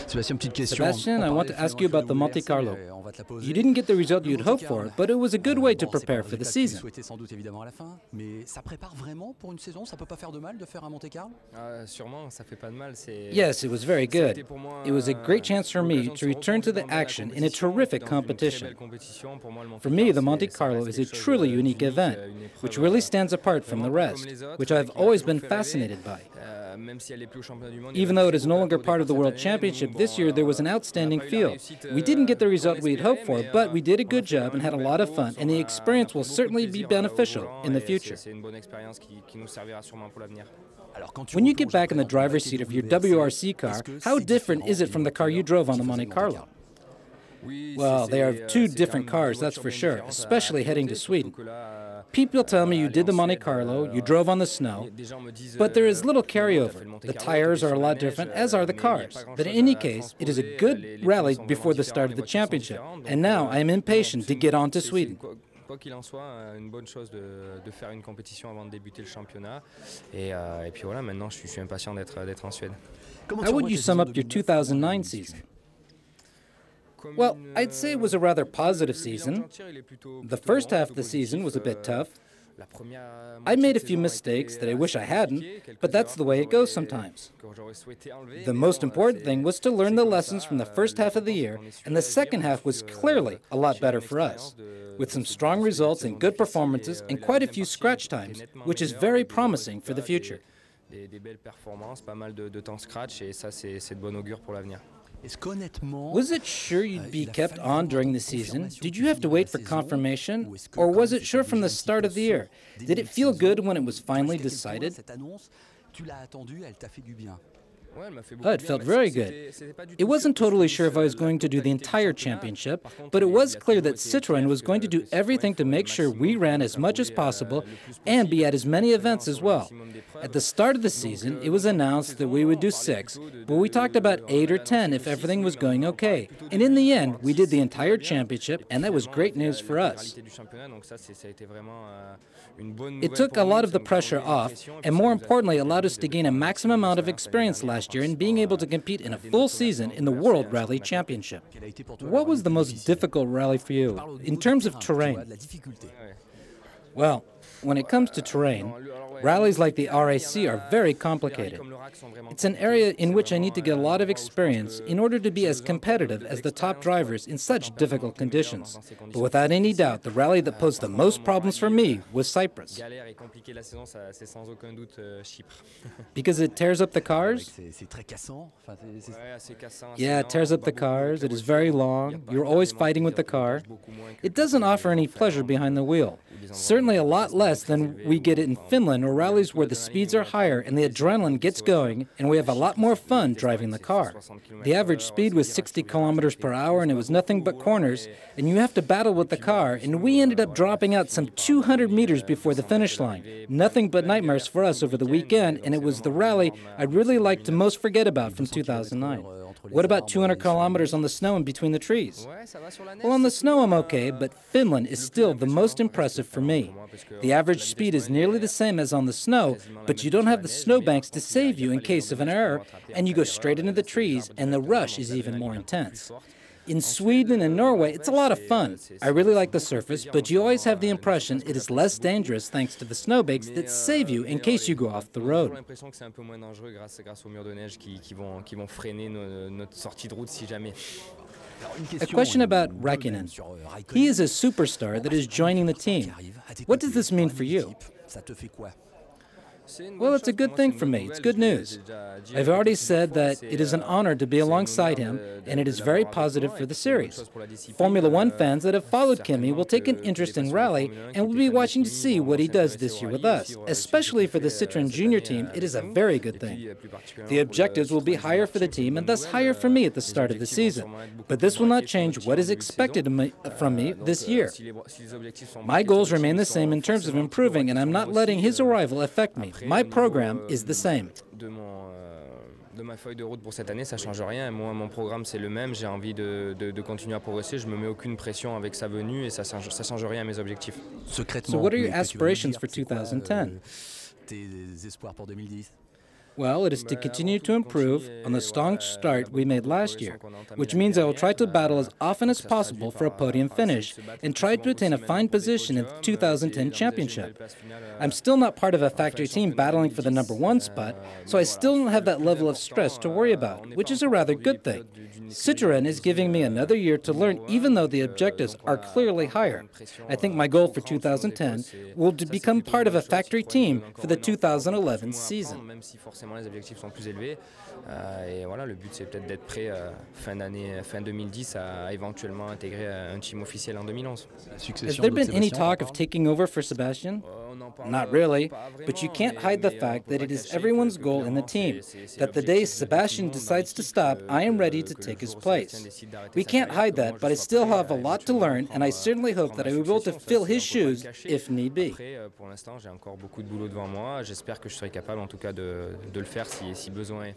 Sébastien, I want to ask you about the Monte Carlo. You didn't get the result you'd hoped for, but it was a good way to prepare for the season. Yes, it was very good. It was a great chance for me to return to the action in a terrific competition. For me, the Monte Carlo is a truly unique event, which really stands apart from the rest, which I've always been fascinated by. Even though it is no longer part of the World Championship, this year there was an outstanding field. We didn't get the result we'd hoped for, but we did a good job and had a lot of fun, and the experience will certainly be beneficial in the future. When you get back in the driver's seat of your WRC car, how different is it from the car you drove on the Monte Carlo? Well, they are two different cars, that's for sure, especially heading to Sweden. People tell me you did the Monte Carlo, you drove on the snow, but there is little carryover. The tires are a lot different, as are the cars. But in any case, it is a good rally before the start of the championship, and now I am impatient to get on to Sweden. Quoi qu'il en soit, une bonne chose de faire une compétition avant de débuter le championnat. Et puis voilà, maintenant je suis impatient d'être en Suède. How would you sum up your 2009 season? Well, I'd say it was a rather positive season. The first half of the season was a bit tough. I made a few mistakes that I wish I hadn't, but that's the way it goes sometimes. The most important thing was to learn the lessons from the first half of the year, and the second half was clearly a lot better for us, with some strong results and good performances and quite a few scratch times, which is very promising for the future. Des belles performances, pas mal de temps scratch, et ça c'est de bon augure pour l'avenir. Was it sure you'd be kept on during the season? Did you have to wait for confirmation? Or was it sure from the start of the year? Did it feel good when it was finally decided? Oh, it felt very good. It wasn't totally sure if I was going to do the entire championship, but it was clear that Citroën was going to do everything to make sure we ran as much as possible and be at as many events as well. At the start of the season, it was announced that we would do 6, but we talked about 8 or 10 if everything was going okay. And in the end, we did the entire championship, and that was great news for us. It took a lot of the pressure off, and more importantly, allowed us to gain a maximum amount of experience last year in being able to compete in a full season in the World Rally Championship. What was the most difficult rally for you, in terms of terrain? Well, when it comes to terrain, rallies like the RAC are very complicated. It's an area in which I need to get a lot of experience in order to be as competitive as the top drivers in such difficult conditions. But without any doubt, the rally that posed the most problems for me was Cyprus. Because it tears up the cars? Yeah, it tears up the cars. It is very long. You're always fighting with the car. It doesn't offer any pleasure behind the wheel. Certainly a lot less than we get in Finland, or rallies where the speeds are higher and the adrenaline gets going, and we have a lot more fun driving the car. The average speed was 60 kilometers per hour, and it was nothing but corners, and you have to battle with the car, and we ended up dropping out some 200 meters before the finish line. Nothing but nightmares for us over the weekend, and it was the rally I'd really like to most forget about from 2009. What about 200 kilometers on the snow and between the trees? Well, on the snow I'm okay, but Finland is still the most impressive for me. The average speed is nearly the same as on the snow, but you don't have the snowbanks to save you in case of an error, and you go straight into the trees, and the rush is even more intense. In Sweden and Norway, it's a lot of fun. I really like the surface, but you always have the impression it is less dangerous thanks to the snowbanks that save you in case you go off the road. A question about Räikkönen. He is a superstar that is joining the team. What does this mean for you? Well, it's a good thing for me. It's good news. I've already said that it is an honor to be alongside him, and it is very positive for the series. Formula One fans that have followed Kimi will take an interest in rally and will be watching to see what he does this year with us. Especially for the Citroën Junior team, it is a very good thing. The objectives will be higher for the team and thus higher for me at the start of the season. But this will not change what is expected from me this year. My goals remain the same in terms of improving, and I'm not letting his arrival affect me. My program is the same. De ma feuille de route pour cette année, ça change rien. Moi, mon programme, c'est le même. J'ai envie de continuer à progresser. Je me mets aucune pression avec sa venue et ça change rien à mes objectifs. So what are your aspirations for 2010? Well, it is to continue to improve on the strong start we made last year, which means I will try to battle as often as possible for a podium finish and try to attain a fine position in the 2010 championship. I'm still not part of a factory team battling for the #1 spot, so I still don't have that level of stress to worry about, which is a rather good thing. Citroën is giving me another year to learn, even though the objectives are clearly higher. I think my goal for 2010 will to become part of a factory team for the 2011 season. Même si forcément les objectifs sont plus élevés. Et voilà, le but c'est peut-être d'être prêt fin d'année, fin 2010 à éventuellement intégrer un team officiel en 2011. Has there been any talk of taking over for Sébastien? Not really, but you can't hide the fact that it is everyone's goal in the team, that the day Sébastien decides to stop, I am ready to take his place. We can't hide that, but I still have a lot to learn, and I certainly hope that I will be able to fill his shoes if need be. Pour l'instant, j'ai encore beaucoup de boulot devant moi. J'espère que je serai capable en tout cas de le faire si besoin est.